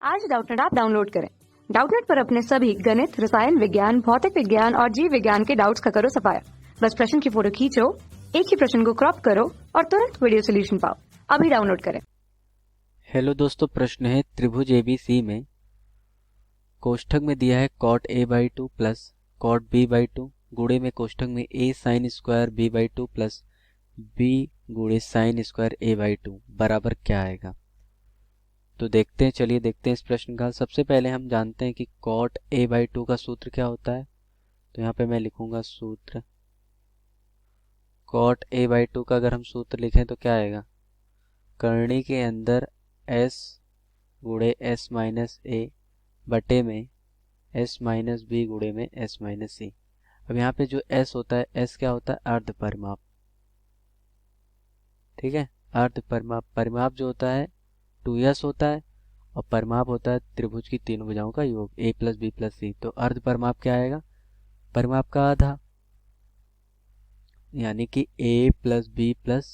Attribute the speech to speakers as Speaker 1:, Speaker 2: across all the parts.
Speaker 1: आज Doubtnut app download करें। Doubtnut पर अपने सभी गणित, रसायन विज्ञान, भौतिक विज्ञान और जीव विज्ञान के डाउट्स का करो सफाया। बस प्रश्न की फोटो खींचो, एक ही प्रश्न को क्रॉप करो और तुरंत वीडियो सोल्यूशन पाओ। अभी डाउनलोड करें।
Speaker 2: हेलो दोस्तों, प्रश्न है त्रिभुज ABC में कोष्ठक में दिया है cot A/2 plus cot B/2 गुणे में कोष्ठक में A sine square B/2 plus B गुणे साइन स्क्वायर A/2 बराबर क्या आएगा। तो देखते हैं, चलिए देखते हैं इस प्रश्न का। सबसे पहले हम जानते हैं कि cot A/2 का सूत्र क्या होता है। तो यहाँ पे मैं लिखूंगा सूत्र। cot A/2 का अगर हम सूत्र लिखें तो क्या आएगा, करनी के अंदर S गुणे S माइनस A बटे में S माइनस बी गुणे में S माइनस सी। अब यहाँ पे जो S होता है, S क्या होता है, अर्ध परिमाप। ठीक है, अर्ध परिमाप। परिमाप जो होता है 2S होता है और परिमाप होता है त्रिभुज की तीन भुजाओं का योग A प्लस बी प्लस सी। तो अर्ध परिमाप क्या आएगा, परिमाप का आधा, यानी कि A प्लस बी प्लस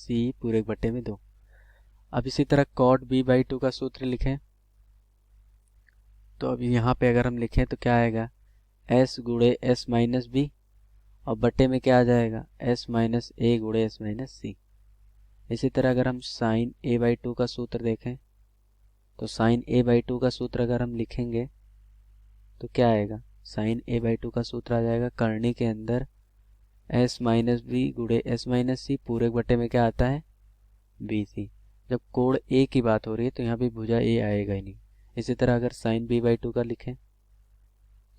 Speaker 2: सी पूरे बटे में 2। अब इसी तरह cot B/2 का सूत्र लिखें। तो अभी यहाँ पे अगर हम लिखें तो क्या आएगा, S गुणे S माइनस बी और बटे में क्या आ जाएगा, S माइनस ए गुणे S माइनस सी। इसी तरह अगर हम साइन A/2 का सूत्र देखें तो साइन A/2 का सूत्र अगर हम लिखेंगे तो क्या आएगा, साइन A/2 का सूत्र आ जाएगा करनी के अंदर S माइनस बी गुणे S माइनस सी पूरे बटे में क्या आता है, BC। जब कोण A की बात हो रही है तो यहाँ भी भुजा A आएगा ही नहीं। इसी तरह अगर साइन B/2 का लिखें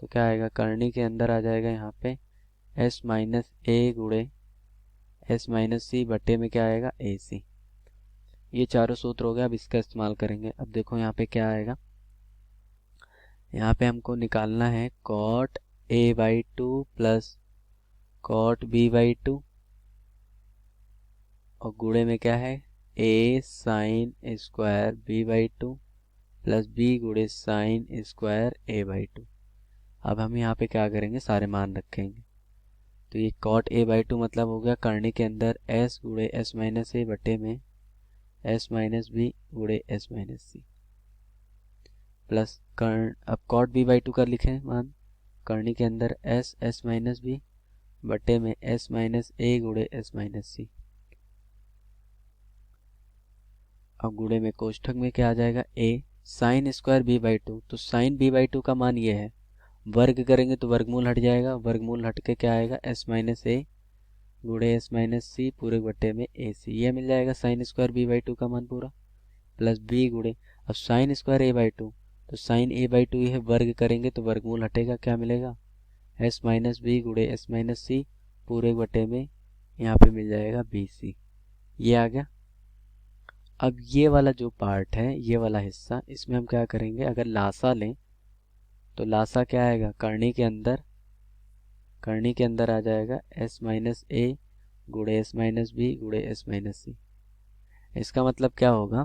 Speaker 2: तो क्या आएगा, करनी के अंदर आ जाएगा यहाँ पे S माइनस ए गुणे S माइनस सी बटे में क्या आएगा, AC। ये चारों सूत्र हो गए, अब इसका इस्तेमाल करेंगे। अब देखो यहाँ पे क्या आएगा, यहाँ पे हमको निकालना है cot A/2 plus cot B/2 और गुणे में क्या है A sine square B/2 plus B गुणे साइन स्क्वायर A/2। अब हम यहाँ पे क्या करेंगे, सारे मान रखेंगे। तो ये cot A/2 मतलब हो गया करनी के अंदर S गुणे S माइनस ए बटे में S माइनस बी गुणे S माइनस सी प्लस कर्ण। अब cot B/2 का लिखें मान, करनी के अंदर S माइनस बी बटे में S माइनस ए गुणे S माइनस सी। अब गुणे में कोष्ठक में क्या आ जाएगा, A साइन स्क्वायर B/2। तो साइन B/2 का मान ये है, वर्ग करेंगे तो वर्गमूल हट जाएगा, वर्गमूल हट के क्या आएगा, S माइनस ए गुणे S माइनस सी पूरे बटे में AC। ये मिल जाएगा साइन स्क्वायर B/2 का मान पूरा प्लस B गुणे, अब साइन स्क्वायर A/2 तो साइन A/2 ये वर्ग करेंगे तो वर्गमूल हटेगा, क्या मिलेगा, S माइनस बी गुणे S माइनस सी पूरे बटे में यहाँ पे मिल जाएगा BC। ये आ गया। अब ये वाला जो पार्ट है, ये वाला हिस्सा, इसमें हम क्या करेंगे, अगर लासा लें तो लासा क्या आएगा, करनी के अंदर आ जाएगा S माइनस ए गुणे S माइनस बी गुणे S माइनस सी। इसका मतलब क्या होगा,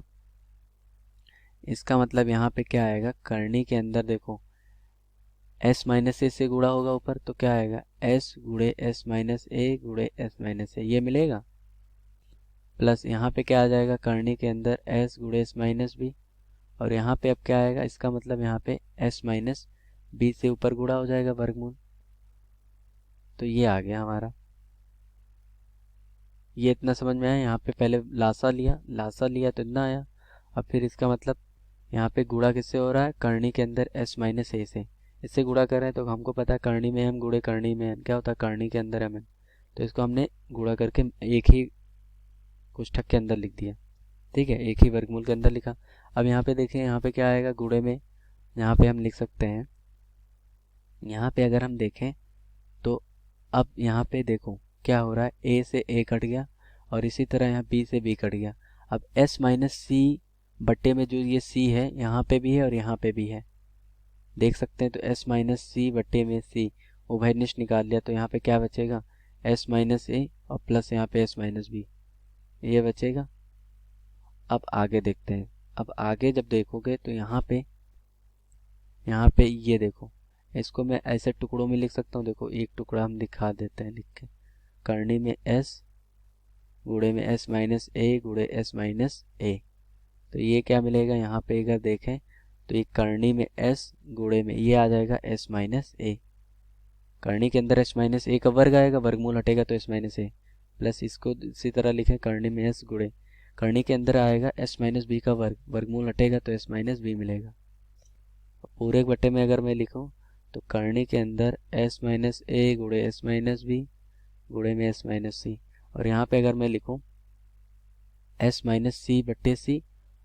Speaker 2: इसका मतलब यहाँ पे क्या आएगा, करनी के अंदर देखो S माइनस ए से गुणा होगा ऊपर तो क्या आएगा, S गुणे S माइनस ए गुणे S माइनस ए, ये मिलेगा। प्लस यहाँ पे क्या आ जाएगा, करनी के अंदर S गुणे S माइनस बी और यहाँ पे अब क्या आएगा, इसका मतलब यहाँ पे S माइनस बी से ऊपर गुणा हो जाएगा वर्गमूल। तो ये आ गया हमारा। ये इतना समझ में आया। यहाँ पे पहले लासा लिया तो इतना आया। अब फिर इसका मतलब यहाँ पे गुणा किससे हो रहा है, करनी के अंदर S माइनस ए से, इससे गुणा कर रहे हैं। तो हमको पता है करनी में m गुणे करनी में n क्या होता है, करनी के अंदर mn। तो इसको हमने गुणा करके एक ही कोष्ठक के अंदर लिख दिया। ठीक है, एक ही वर्गमूल के अंदर लिखा। अब यहाँ पे देखें, यहाँ पे क्या आएगा, गुणे में यहाँ पे हम लिख सकते हैं, यहाँ पे अगर हम देखें तो अब यहाँ पे देखो क्या हो रहा है, A से A कट गया और इसी तरह यहाँ B से B कट गया। अब S माइनस सी बट्टे में जो ये C है यहाँ पे भी है और यहाँ पे भी है, देख सकते हैं। तो S माइनस सी बट्टे में C उभयनिष्ठ निकाल लिया तो यहाँ पे क्या बचेगा, S माइनस ए और प्लस यहाँ पे S माइनस बी, ये बचेगा। अब आगे देखते हैं। अब आगे जब देखोगे तो यहाँ पे ये देखो, इसको मैं ऐसे टुकड़ों में लिख सकता हूँ। देखो एक टुकड़ा हम दिखा देते हैं लिख के, करनी में S गुणे में S माइनस ए गुणे S माइनस ए। तो ये क्या मिलेगा, यहाँ पे अगर देखें तो ये करनी में s गुणे में ये आ जाएगा s माइनस ए। करनी के अंदर s माइनस ए का वर्ग आएगा, वर्गमूल हटेगा तो s माइनस ए, प्लस इसको इसी तरह लिखें करनी में s गुणे करनी के अंदर आएगा s माइनस बी का वर्ग, वर्गमूल हटेगा तो s माइनस बी मिलेगा। पूरे बट्टे में अगर मैं लिखूं तो करनी के अंदर s माइनस ए गुणे s माइनस बी गुणे में s माइनस सी, और यहाँ पे अगर मैं लिखूं s माइनस सी बट्टे सी,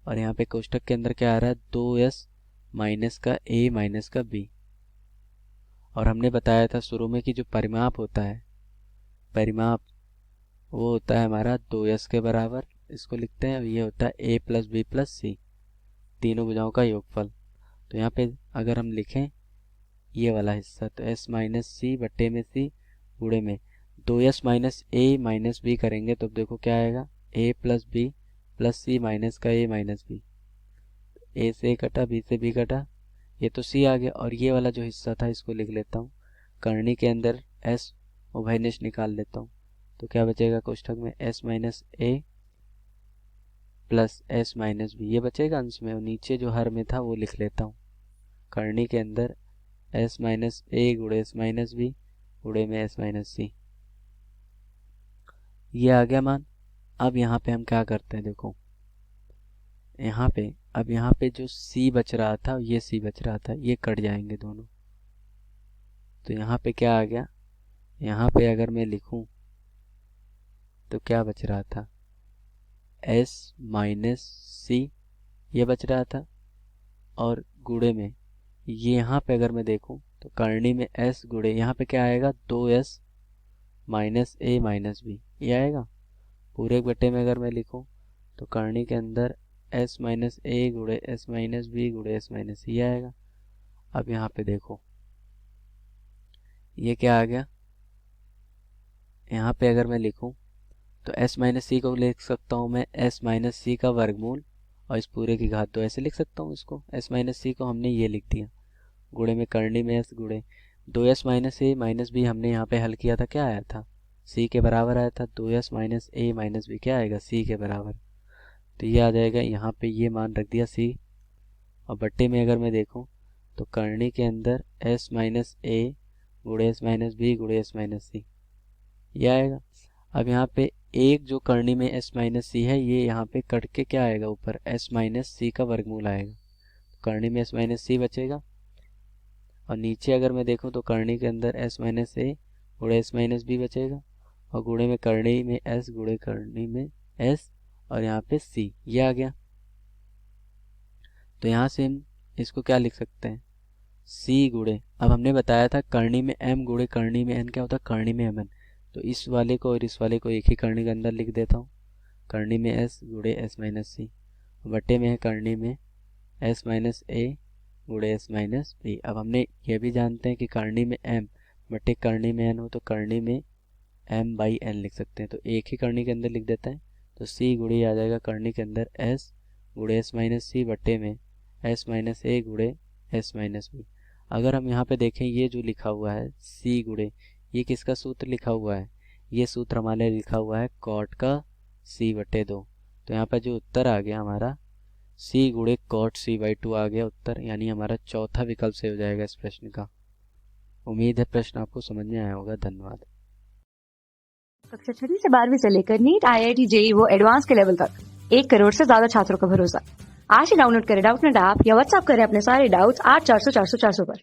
Speaker 2: और यहाँ पे कोष्टक के अंदर क्या आ रहा है 2s माइनस का a माइनस का b। और हमने बताया था शुरू में कि जो परिमाप होता है, परिमाप वो होता है हमारा 2s के बराबर, इसको लिखते हैं, और ये होता है a प्लस बी प्लस सी, तीनों भुजाओं का योगफल। तो यहाँ पे अगर हम लिखें ये वाला हिस्सा तो s माइनस सी बट्टे में सी गुणे में 2s माइनस ए माइनस बी करेंगे तो देखो क्या आएगा a plus B plus C minus का a माइनस बी। a से कटा, b से b कटा, ये तो c आ गया। और ये वाला जो हिस्सा था इसको लिख लेता हूँ, करनी के अंदर s उभयनिष्ठ निकाल लेता हूँ, तो क्या बचेगा कोष्ठक में s माइनस ए प्लस s माइनस बी, ये बचेगा अंश में, और नीचे जो हर में था वो लिख लेता हूँ, करनी के अंदर s माइनस ए गुणे s माइनस बी गुणे में s माइनस सी, ये आ गया मान। अब यहाँ पे हम क्या करते हैं, देखो यहाँ पे अब यहाँ पे जो c बच रहा था ये c बच रहा था, ये कट जाएंगे दोनों, तो यहाँ पे क्या आ गया, यहाँ पे अगर मैं लिखूं तो क्या बच रहा था s माइनस सी ये बच रहा था, और गुणे में ये यहाँ पे अगर मैं देखूं तो करनी में s गुणे यहाँ पे क्या आएगा 2s माइनस ए माइनस बी, ये आएगा। पूरे बट्टे में अगर मैं लिखूं तो करनी के अंदर s माइनस ए गुणे s माइनस बी गुणे s माइनस सी आएगा। अब यहाँ पे देखो ये क्या आ गया, यहाँ पे अगर मैं लिखूं तो s माइनस सी को लिख सकता हूँ मैं s माइनस सी का वर्गमूल और इस पूरे की घात, तो ऐसे लिख सकता हूँ इसको, s माइनस सी को हमने ये लिख दिया गुणे में करनी में s गुणे 2s माइनस ए माइनस बी, हमने यहाँ पे हल किया था, क्या आया था c के बराबर आया था, 2s माइनस ए माइनस बी क्या आएगा c के बराबर, तो ये आ जाएगा, यहाँ पे ये मान रख दिया c। और बट्टे में अगर मैं देखूं तो करनी के अंदर s माइनस ए गुणे s माइनस बी गुणे s माइनस सी, ये आएगा। अब यहाँ पे एक जो करनी में s माइनस सी है ये यहाँ पे कट के क्या आएगा ऊपर s माइनस सी का वर्गमूल आएगा, करनी में s माइनस सी बचेगा। और नीचे अगर मैं देखूं तो करनी के अंदर s माइनस ए गुणे s माइनस बी बचेगा, और गुणे में करनी में s गुणे करनी में s, और यहाँ पे c, ये आ गया। तो यहाँ से हम इसको क्या लिख सकते हैं c गुणे, अब हमने बताया था करनी में m गुणे करनी में n क्या होता है करनी में mn, तो इस वाले को और इस वाले को एक ही करनी के अंदर लिख देता हूँ, करनी में s गुणे s माइनस सी, बट्टे में है करनी में s माइनस ए गुणे s माइनस बी। अब हमने ये भी जानते हैं कि करनी में m बट्टे करनी में n हो तो करनी में m बाई n लिख सकते हैं, तो एक ही करनी के अंदर लिख देता है, तो c गुणे आ जाएगा करनी के अंदर s गुणे s माइनस सी बट्टे में s माइनस ए गुणे s माइनस बी। अगर हम यहाँ पे देखें ये जो लिखा हुआ है c गुणे, ये किसका सूत्र लिखा हुआ है, ये सूत्र हमारे लिखा हुआ है कॉट का c बट्टे 2, तो यहाँ पर जो उत्तर आ गया हमारा c गुणे कॉट c बाई 2 आ गया उत्तर, यानी हमारा चौथा विकल्प से हो जाएगा इस प्रश्न का। उम्मीद है प्रश्न आपको समझ में आया होगा। धन्यवाद।
Speaker 1: कक्षा 6 से 12वीं से लेकर नीट, IIT, JEE वो एडवांस के लेवल तक 1 करोड़ से ज्यादा छात्रों का भरोसा। आज ही डाउनलोड करें डाउटनेट ऐप या व्हाट्सएप करें अपने सारे डाउट्स 8400 400 400 पर।